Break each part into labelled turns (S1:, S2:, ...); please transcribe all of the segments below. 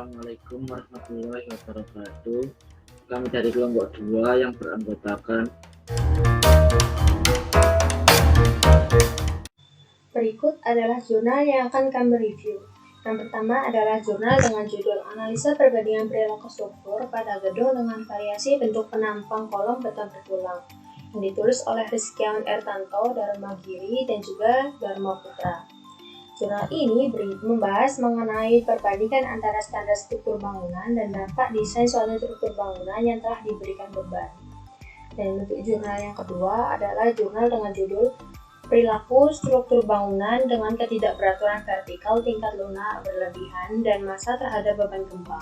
S1: Assalamualaikum warahmatullahi wabarakatuh. Kami dari kelompok 2 yang beranggotakan.
S2: Berikut adalah jurnal yang akan kami review. Yang pertama adalah jurnal dengan judul Analisa Perbandingan Perilaku Struktur pada Gedung dengan Variasi Bentuk Penampang Kolom Beton Berulang, yang ditulis oleh Rizkyan Ertanto, Dharma Giri, dan juga Dharma Putra. Jurnal ini membahas mengenai perbandingan antara standar struktur bangunan dan dampak desain suatu struktur bangunan yang telah diberikan beban. Dan untuk jurnal yang kedua adalah jurnal dengan judul Perilaku Struktur Bangunan dengan Ketidakberaturan Vertikal Tingkat Lunak Berlebihan dan Massa Terhadap Beban Gempa,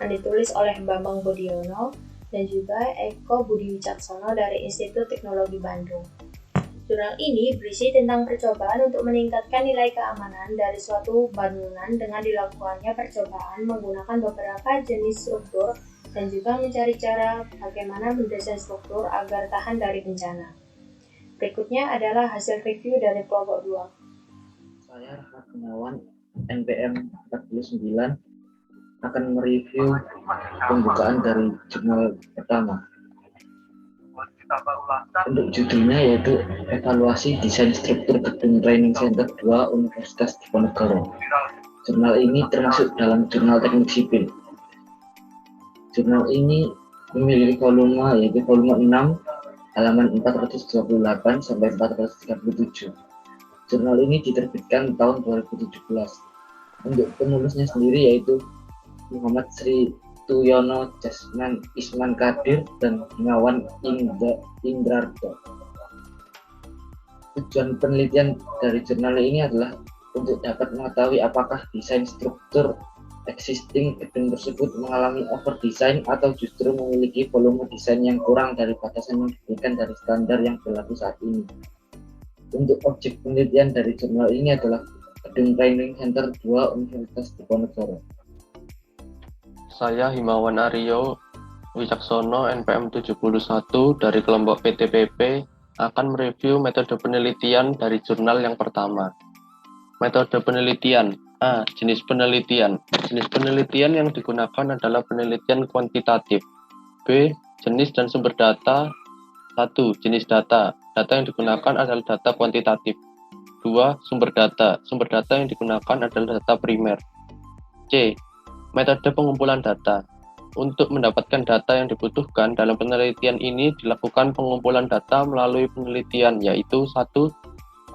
S2: yang ditulis oleh Bambang Budiono dan juga Eko Budi Wicaksono dari Institut Teknologi Bandung. Jurnal ini berisi tentang percobaan untuk meningkatkan nilai keamanan dari suatu bangunan dengan dilakukannya percobaan menggunakan beberapa jenis struktur dan juga mencari cara bagaimana mendesain struktur agar tahan dari bencana. Berikutnya adalah hasil review dari kelompok 2.
S1: Saya Rahmat Gunawan, NPM 49, akan mereview pembukaan dari jurnal pertama. Untuk judulnya yaitu Evaluasi Desain Struktur Gedung Training Center 2 Universitas Diponegoro. Jurnal ini termasuk dalam jurnal teknik sipil. Jurnal ini memiliki volume yaitu volume 6 halaman 428 sampai 437. Jurnal ini diterbitkan tahun 2017. Untuk penulisnya sendiri yaitu Muhammad Sri Tuyono Jasman Isman Kadir dan Gunawan Indrarto. Tujuan penelitian dari jurnal ini adalah untuk dapat mengetahui apakah desain struktur existing gedung tersebut mengalami overdesign atau justru memiliki volume desain yang kurang dari batasan yang diberikan dari standar yang berlaku saat ini. Untuk objek penelitian dari jurnal ini adalah Gedung Training Center 2 Universitas Diponegoro.
S3: Saya Himawan Aryo Wicaksono, NPM 71 dari kelompok PTPP, akan mereview metode penelitian dari jurnal yang pertama. Metode penelitian. A. Jenis penelitian. Jenis penelitian yang digunakan adalah penelitian kuantitatif. B. Jenis dan sumber data. 1. Jenis data. Data yang digunakan adalah data kuantitatif. 2. Sumber data. Sumber data yang digunakan adalah data primer. C. Metode pengumpulan data. Untuk mendapatkan data yang dibutuhkan dalam penelitian ini dilakukan pengumpulan data melalui penelitian, yaitu 1.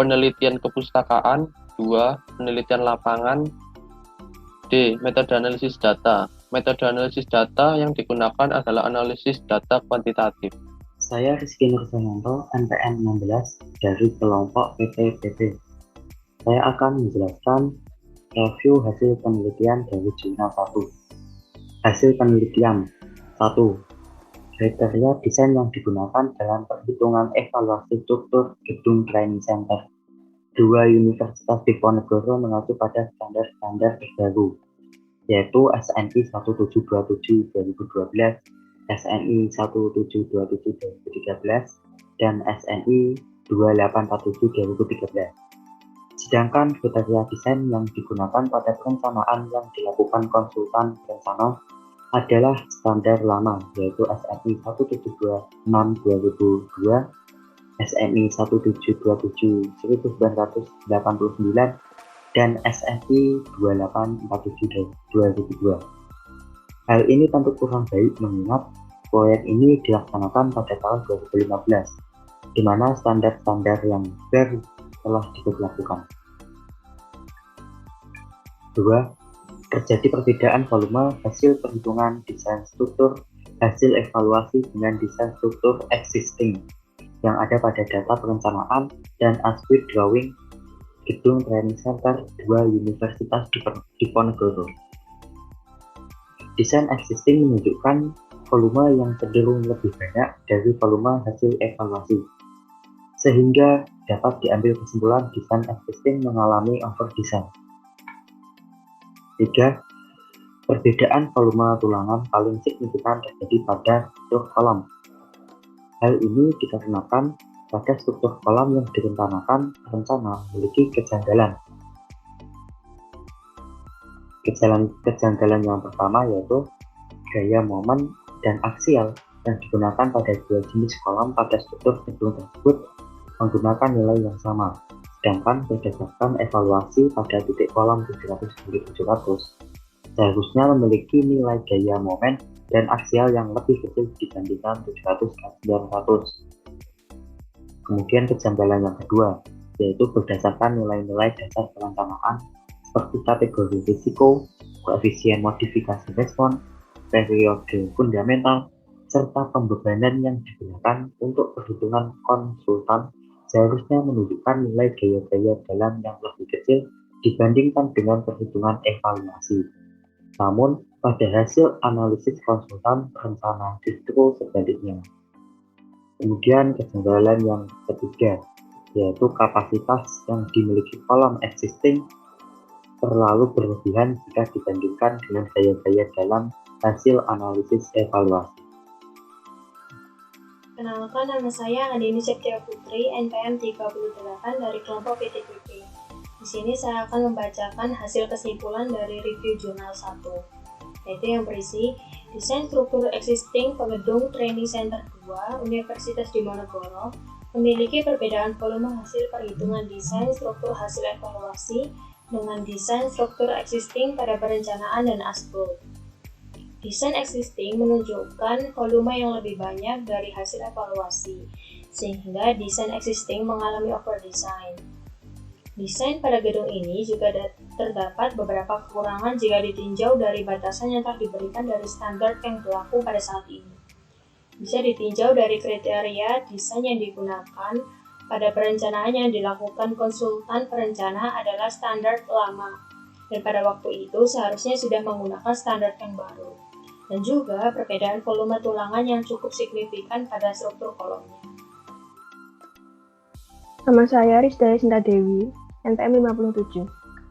S3: Penelitian kepustakaan, 2. Penelitian lapangan. D. Metode analisis data. Metode analisis data yang digunakan adalah analisis data kuantitatif.
S4: Saya Rizky Nursananto, NPM 16 dari kelompok PTPP. Saya akan menjelaskan review hasil penelitian dari jurnal 1. Hasil penelitian 1. Kriteria desain yang digunakan dalam perhitungan evaluasi struktur gedung training center 2 Universitas Diponegoro mengacu pada standar-standar terbaru, yaitu SNI 1727 2012, SNI 1727 2013, dan SNI 2847 2013. Sedangkan kriteria desain yang digunakan pada perencanaan yang dilakukan konsultan perencana adalah standar lama, yaitu SNI 1726 2002, SNI 1727 1989, dan SNI 2847 2002. Hal ini tentu kurang baik mengingat proyek ini dilaksanakan pada tahun 2015, di mana standar-standar yang baru telah diberlakukan. 2. Terjadi perbedaan volume hasil perhitungan desain struktur hasil evaluasi dengan desain struktur existing yang ada pada data perencanaan dan as-built drawing Gedung Training Center 2 Universitas Diponegoro. Desain existing menunjukkan volume yang cenderung lebih banyak dari volume hasil evaluasi, sehingga dapat diambil kesimpulan desain existing mengalami overdesign. 3. Perbedaan volume tulangan paling signifikan terjadi pada struktur kolom. Hal ini dikarenakan pada struktur kolom yang direncanakan rencana memiliki kejanggalan. Kejanggalan yang pertama yaitu gaya momen dan aksial yang digunakan pada dua jenis kolom pada struktur gedung tersebut menggunakan nilai yang sama, sedangkan berdasarkan evaluasi pada titik kolom 700-700 seharusnya memiliki nilai gaya momen dan aksial yang lebih kecil dibandingkan 700-900. Kemudian kejanggalan yang kedua yaitu berdasarkan nilai-nilai dasar perencanaan seperti kategori risiko, koefisien modifikasi respon, periode fundamental, serta pembebanan yang digunakan untuk perhitungan konsultan seharusnya menunjukkan nilai gaya-gaya dalam yang lebih kecil dibandingkan dengan perhitungan evaluasi. Namun, pada hasil analisis konsultan perencana justru sebaliknya. Kemudian kejanggalan yang ketiga, yaitu kapasitas yang dimiliki kolom existing terlalu berlebihan jika dibandingkan dengan gaya-gaya dalam hasil analisis evaluasi.
S2: Kenalkan, nama saya Andini Septia Putri, NPM 38 dari kelompok PTPP. Di sini saya akan membacakan hasil kesimpulan dari review jurnal 1, yaitu yang berisi Desain Struktur Existing Pegedung Training Center 2 Universitas Diponegoro memiliki perbedaan volume hasil perhitungan desain struktur hasil evaluasi dengan desain struktur existing pada perencanaan dan asbol. Desain existing menunjukkan volume yang lebih banyak dari hasil evaluasi, sehingga desain existing mengalami overdesign. Desain pada gedung ini juga terdapat beberapa kekurangan jika ditinjau dari batasan yang telah diberikan dari standar yang berlaku pada saat ini. Bisa ditinjau dari kriteria desain yang digunakan pada perencanaan yang dilakukan konsultan perencana adalah standar lama, dan pada waktu itu seharusnya sudah menggunakan standar yang baru, dan juga perbedaan volume tulangan yang cukup signifikan pada struktur kolomnya.
S5: Nama saya Rizda Sinta Dewi, NPM 57.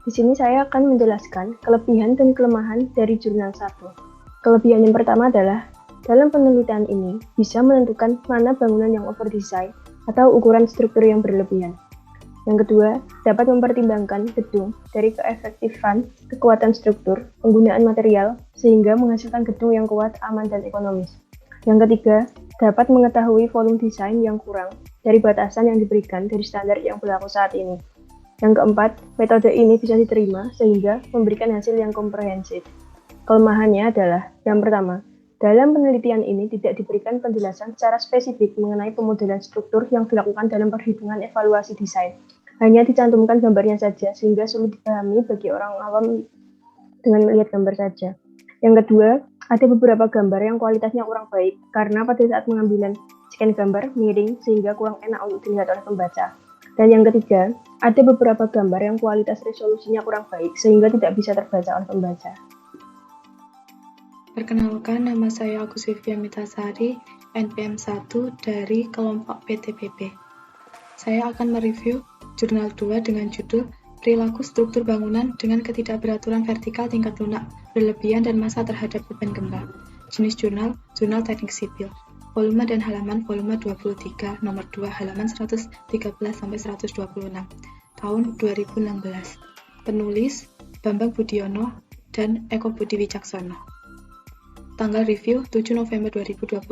S5: Di sini saya akan menjelaskan kelebihan dan kelemahan dari jurnal 1. Kelebihan yang pertama adalah, dalam penelitian ini bisa menentukan mana bangunan yang overdesign atau ukuran struktur yang berlebihan. Yang kedua, dapat mempertimbangkan gedung dari keefektifan, kekuatan struktur, penggunaan material, sehingga menghasilkan gedung yang kuat, aman, dan ekonomis. Yang ketiga, dapat mengetahui volume desain yang kurang dari batasan yang diberikan dari standar yang berlaku saat ini. Yang keempat, metode ini bisa diterima sehingga memberikan hasil yang komprehensif. Kelemahannya adalah, yang pertama, dalam penelitian ini tidak diberikan penjelasan secara spesifik mengenai pemodelan struktur yang dilakukan dalam perhitungan evaluasi desain. Hanya dicantumkan gambarnya saja sehingga sulit dipahami bagi orang awam dengan melihat gambar saja. Yang kedua, ada beberapa gambar yang kualitasnya kurang baik karena pada saat pengambilan scan gambar miring sehingga kurang enak untuk dilihat oleh pembaca. Dan yang ketiga, ada beberapa gambar yang kualitas resolusinya kurang baik sehingga tidak bisa terbaca oleh pembaca.
S6: Perkenalkan, nama saya Agus Vivia Mitasari, NPM 1 dari kelompok PTPP. Saya akan mereview jurnal 2 dengan judul Perilaku Struktur Bangunan dengan Ketidakberaturan Vertikal Tingkat Lunak Berlebihan dan Massa Terhadap Beban Gempa. Jenis jurnal, Jurnal Teknik Sipil. Volume dan halaman volume 23, nomor 2, halaman 113-126, tahun 2016. Penulis, Bambang Budiono dan Eko Budi Wicaksono. Tanggal review 7 November 2021.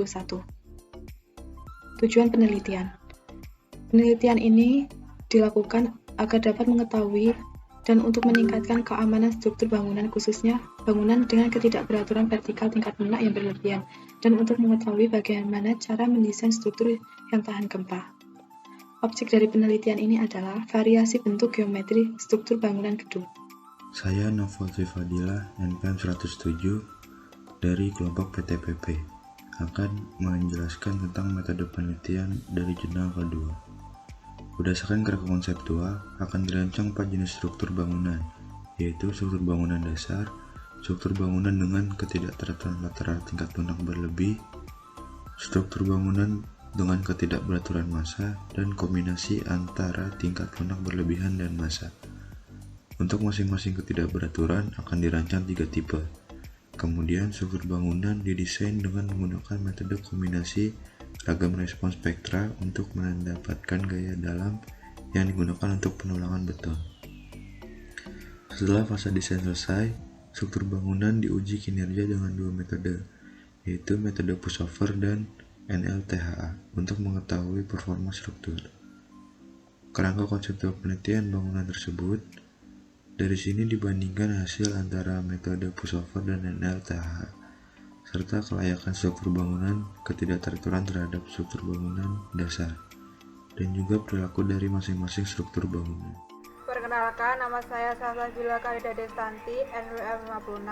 S6: Tujuan penelitian. Penelitian ini dilakukan agar dapat mengetahui dan untuk meningkatkan keamanan struktur bangunan, khususnya bangunan dengan ketidakberaturan vertikal tingkat lunak yang berlebihan, dan untuk mengetahui bagaimana cara mendesain struktur yang tahan gempa. Objek dari penelitian ini adalah variasi bentuk geometri struktur bangunan gedung.
S7: Saya Nafwatri Fadila, NPM 107 dari kelompok PTPP, akan menjelaskan tentang metode penelitian dari jurnal kedua. Berdasarkan kerangka konseptual, akan dirancang 4 jenis struktur bangunan, yaitu struktur bangunan dasar, struktur bangunan dengan ketidakteraturan lateral tingkat lunak berlebih, struktur bangunan dengan ketidakberaturan massa, dan kombinasi antara tingkat lunak berlebihan dan massa. Untuk masing-masing ketidakberaturan akan dirancang 3 tipe. Kemudian struktur bangunan didesain dengan menggunakan metode kombinasi ragam respon spektra untuk mendapatkan gaya dalam yang digunakan untuk penulangan beton. Setelah fase desain selesai, struktur bangunan diuji kinerja dengan dua metode, yaitu metode pushover dan NLTHA untuk mengetahui performa struktur. Kerangka konseptual penelitian bangunan tersebut, dari sini dibandingkan hasil antara metode pushover dan NLTHA, serta kelayakan struktur bangunan, ketidakteraturan terhadap struktur bangunan dasar, dan juga perilaku dari masing-masing struktur bangunan.
S8: Perkenalkan, nama saya Salsabila Khalida Destanti, NWM 56.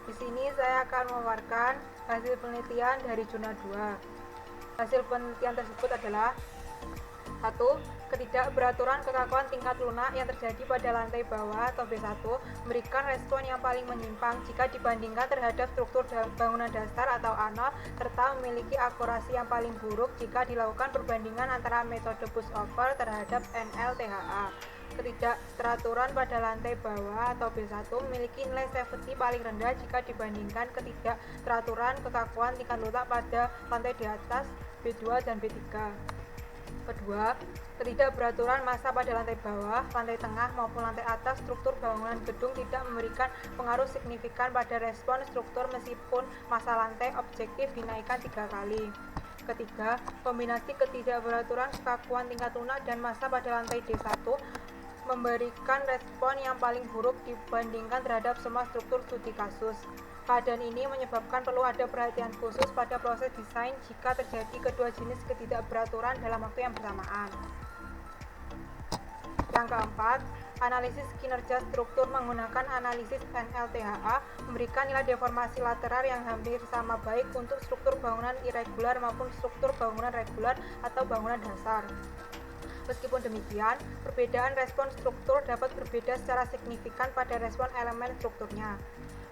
S8: Di sini saya akan memaparkan hasil penelitian dari jurnal 2. Hasil penelitian tersebut adalah 1. Ketidakberaturan kekakuan tingkat lunak yang terjadi pada lantai bawah atau B1 memberikan respon yang paling menyimpang jika dibandingkan terhadap struktur bangunan dasar atau A0, serta memiliki akurasi yang paling buruk jika dilakukan perbandingan antara metode pushover terhadap NLTHA. Ketidakteraturan pada lantai bawah atau B1 memiliki nilai safety paling rendah jika dibandingkan ketidakteraturan kekakuan tingkat lunak pada lantai di atas B2 dan B3. Kedua, ketidakberaturan massa pada lantai bawah, lantai tengah maupun lantai atas struktur bangunan gedung tidak memberikan pengaruh signifikan pada respon struktur meskipun massa lantai objektif dinaikkan 3 kali. Ketiga, kombinasi ketidakberaturan kekakuan tingkat lunak dan massa pada lantai D1 memberikan respon yang paling buruk dibandingkan terhadap semua struktur studi kasus. Keadaan ini menyebabkan perlu ada perhatian khusus pada proses desain jika terjadi kedua jenis ketidakberaturan dalam waktu yang bersamaan. Yang keempat, analisis kinerja struktur menggunakan analisis NLTHA memberikan nilai deformasi lateral yang hampir sama baik untuk struktur bangunan irregular maupun struktur bangunan regular atau bangunan dasar. Meskipun demikian, perbedaan respon struktur dapat berbeda secara signifikan pada respon elemen strukturnya.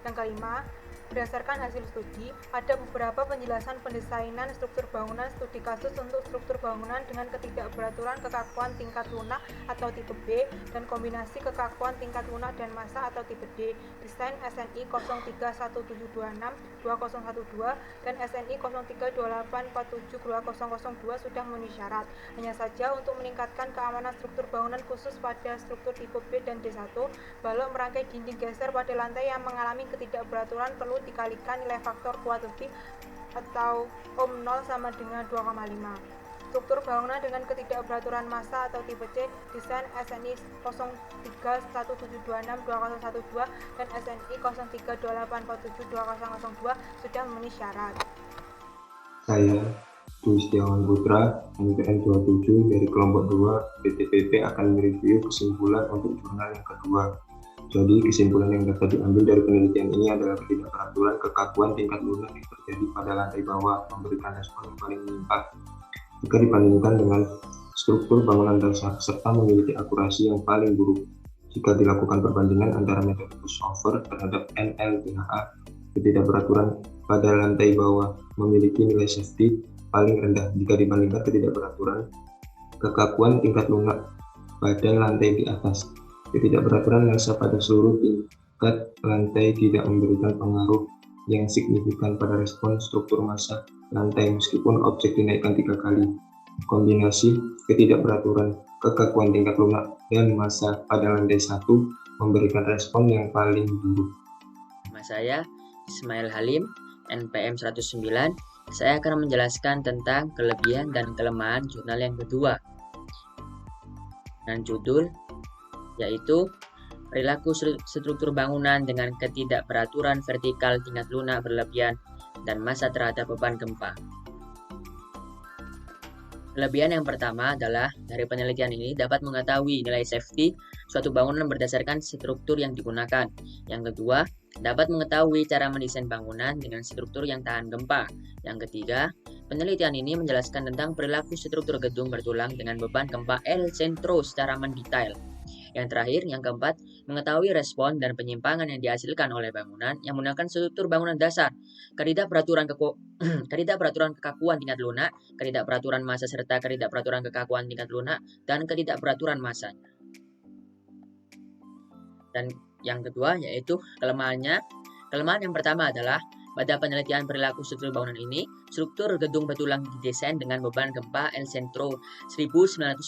S8: Yang kelima, berdasarkan hasil studi, ada beberapa penjelasan pendesainan struktur bangunan studi kasus untuk struktur bangunan dengan ketidakberaturan kekakuan tingkat lunak atau tipe B dan kombinasi kekakuan tingkat lunak dan massa atau tipe D, desain SNI 0317262012 dan SNI 0328472002 sudah memenuhi syarat. Hanya saja untuk meningkatkan keamanan struktur bangunan khusus pada struktur tipe B dan D1, balok merangkai dinding geser pada lantai yang mengalami ketidakberaturan perlu dikalikan nilai faktor kuat lebih atau ohm 0 sama dengan 2,5. Struktur bangunan dengan ketidakberaturan massa atau tipe C, desain SNI 0317262012 dan SNI 0328472002 sudah memenuhi syarat.
S9: Saya Dwi Setiawan Putra, NPM 27 dari kelompok 2 PTPP akan mereview kesimpulan untuk jurnal yang kedua. Jadi kesimpulan yang dapat diambil dari penelitian ini adalah ketidakteraturan kekakuan tingkat lunak yang terjadi pada lantai bawah memberikan respon yang paling menyimpang jika dibandingkan dengan struktur bangunan dasar, serta memiliki akurasi yang paling buruk jika dilakukan perbandingan antara metode pushover terhadap NLTHA. Ketidakberaturan pada lantai bawah memiliki nilai safety paling rendah jika dibandingkan ketidakberaturan kekakuan tingkat lunak pada lantai di atas. Ketidakberaturan massa pada seluruh tingkat lantai tidak memberikan pengaruh yang signifikan pada respon struktur massa lantai meskipun objek dinaikkan 3 kali. Kombinasi ketidakberaturan kekakuan tingkat lunak dan massa pada lantai 1 memberikan respon yang paling buruk.
S10: Nama saya Ismail Halim, NPM 109. Saya akan menjelaskan tentang kelebihan dan kelemahan jurnal yang kedua. Dan judul yaitu perilaku struktur bangunan dengan ketidakberaturan vertikal tingkat lunak berlebihan dan massa terhadap beban gempa. Kelebihan yang pertama adalah dari penelitian ini dapat mengetahui nilai safety suatu bangunan berdasarkan struktur yang digunakan. Yang kedua, dapat mengetahui cara mendesain bangunan dengan struktur yang tahan gempa. Yang ketiga, penelitian ini menjelaskan tentang perilaku struktur gedung bertulang dengan beban gempa El Centro secara mendetail. Yang terakhir, yang keempat, mengetahui respon dan penyimpangan yang dihasilkan oleh bangunan yang menggunakan struktur bangunan dasar, ketidakberaturan kekakuan tingkat lunak, ketidakberaturan massa serta ketidakberaturan kekakuan tingkat lunak, dan ketidakberaturan massanya. Dan yang kedua yaitu kelemahannya. Kelemahan yang pertama adalah pada penelitian perilaku struktur bangunan ini, struktur gedung betulang didesain dengan beban gempa El Centro 1940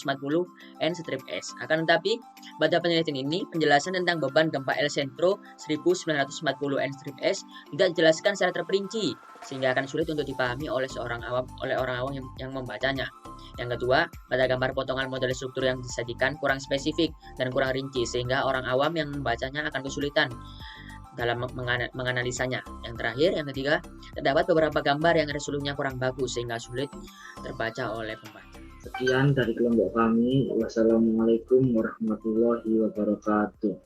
S10: N-S. Akan tetapi, pada penelitian ini, penjelasan tentang beban gempa El Centro 1940 N-S tidak dijelaskan secara terperinci, sehingga akan sulit untuk dipahami oleh orang awam yang membacanya. Yang kedua, pada gambar potongan model struktur yang disajikan kurang spesifik dan kurang rinci, sehingga orang awam yang membacanya akan kesulitan dalam menganalisanya. Yang terakhir, yang ketiga, terdapat beberapa gambar yang resolusinya kurang bagus sehingga sulit terbaca oleh pembaca.
S1: Sekian dari kelompok kami. Wassalamualaikum warahmatullahi wabarakatuh.